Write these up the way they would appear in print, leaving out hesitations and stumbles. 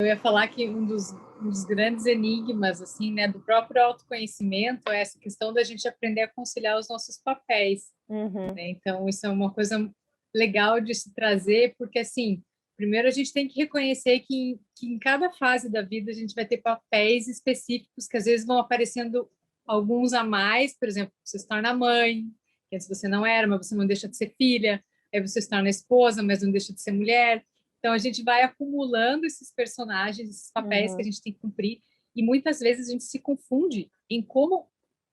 Eu ia falar que um dos grandes enigmas, assim, né, do próprio autoconhecimento é essa questão da gente aprender a conciliar os nossos papéis, Uhum. né? Então, isso é uma coisa legal de se trazer, porque, assim, primeiro a gente tem que reconhecer que em cada fase da vida a gente vai ter papéis específicos que às vezes vão aparecendo alguns a mais, por exemplo, você se torna mãe, que antes você não era, mas você não deixa de ser filha, aí você se torna esposa, mas não deixa de ser mulher. Então, a gente vai acumulando esses personagens, esses papéis que a Uhum. gente tem que cumprir, e muitas vezes a gente se confunde em como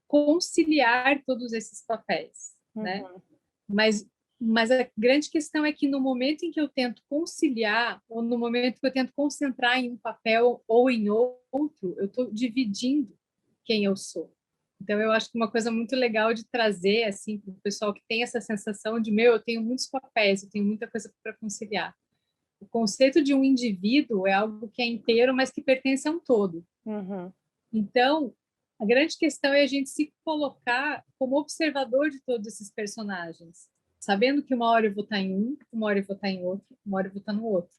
conciliar todos esses papéis, né? Uhum. Mas, mas a grande questão é que no momento em que eu tento conciliar, ou no momento que eu tento concentrar em um papel ou em outro, eu estou dividindo quem eu sou. Então, eu acho que uma coisa muito legal de trazer assim para o pessoal que tem essa sensação de, meu, eu tenho muitos papéis, eu tenho muita coisa para conciliar. O conceito de um indivíduo é algo que é inteiro, mas que pertence a um todo. Uhum. Então, a grande questão é a gente se colocar como observador de todos esses personagens, sabendo que uma hora eu vou estar em um, uma hora eu vou estar em outro, uma hora eu vou estar no outro.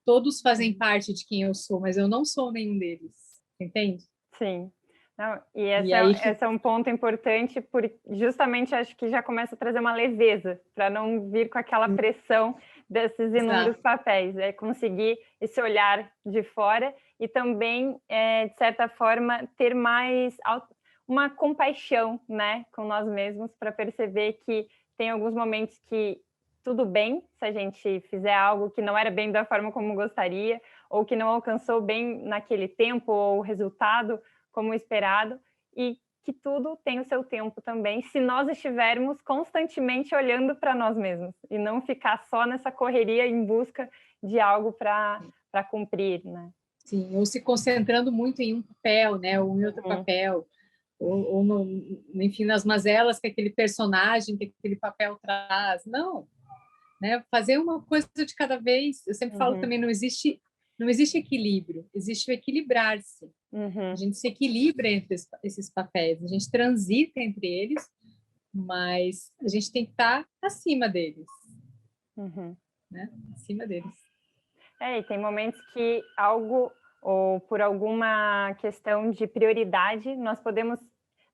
Todos fazem Uhum. parte de quem eu sou, mas eu não sou nenhum deles, entende? Sim. Não, e E aí que esse é um ponto importante, porque justamente acho que já começa a trazer uma leveza, para não vir com aquela pressão desses inúmeros exato, papéis, é conseguir esse olhar de fora e também, de certa forma, ter mais uma compaixão, né, com nós mesmos, para perceber que tem alguns momentos que tudo bem se a gente fizer algo que não era bem da forma como gostaria, ou que não alcançou bem naquele tempo, ou o resultado como esperado, e que tudo tem o seu tempo também, se nós estivermos constantemente olhando para nós mesmos, e não ficar só nessa correria em busca de algo para cumprir, né? sim, ou se concentrando muito em um papel, né, ou em outro Uhum. papel, ou no, enfim, nas mazelas que aquele personagem, que aquele papel traz. Não, né? Fazer uma coisa de cada vez. Eu sempre falo Uhum. também, não existe equilíbrio, existe o equilibrar-se. A Uhum. gente se equilibra entre esses papéis, a gente transita entre eles, mas a gente tem que estar acima deles, Uhum. né? Acima deles. E tem momentos que algo, ou por alguma questão de prioridade, nós podemos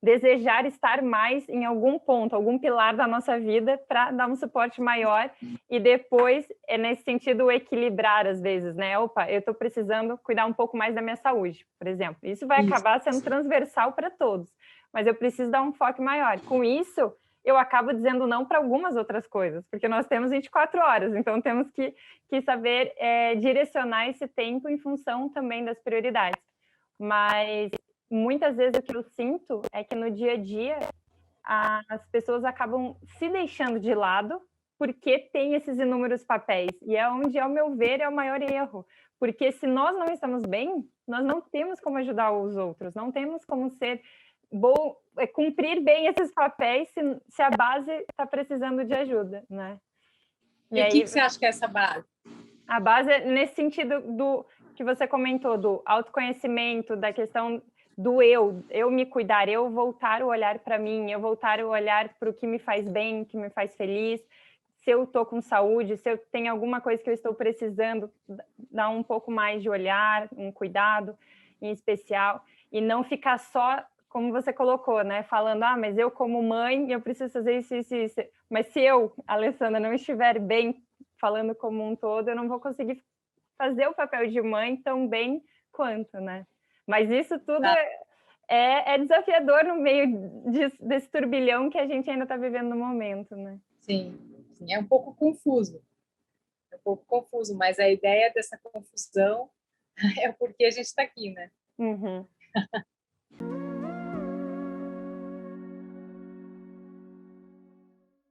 desejar estar mais em algum ponto, algum pilar da nossa vida para dar um suporte maior e depois, é nesse sentido, equilibrar às vezes, né? Opa, eu estou precisando cuidar um pouco mais da minha saúde, por exemplo. Isso vai Isso. acabar sendo transversal para todos, mas eu preciso dar um foco maior. Com isso, eu acabo dizendo não para algumas outras coisas, porque nós temos 24 horas, então temos que saber direcionar esse tempo em função também das prioridades. Mas muitas vezes o que eu sinto é que no dia a dia as pessoas acabam se deixando de lado porque tem esses inúmeros papéis. E é onde, ao meu ver, é o maior erro. Porque se nós não estamos bem, nós não temos como ajudar os outros, não temos como ser bom, cumprir bem esses papéis se a base está precisando de ajuda, né? E E o que aí você acha que é essa base? a base é nesse sentido do que você comentou, do autoconhecimento, da questão do eu me cuidar, eu voltar o olhar para mim, eu voltar o olhar para o que me faz bem, que me faz feliz. Se eu estou com saúde, se eu tenho alguma coisa que eu estou precisando, dar um pouco mais de olhar, um cuidado em especial, e não ficar só, como você colocou, né? Falando, mas eu como mãe, eu preciso fazer isso, isso, isso. Mas se eu, Alessandra, não estiver bem, falando como um todo, eu não vou conseguir fazer o papel de mãe tão bem quanto, né? Mas isso tudo é desafiador no meio desse turbilhão que a gente ainda está vivendo no momento, né? Sim, sim, é um pouco confuso. É um pouco confuso, mas a ideia dessa confusão é porque a gente está aqui, né? Uhum.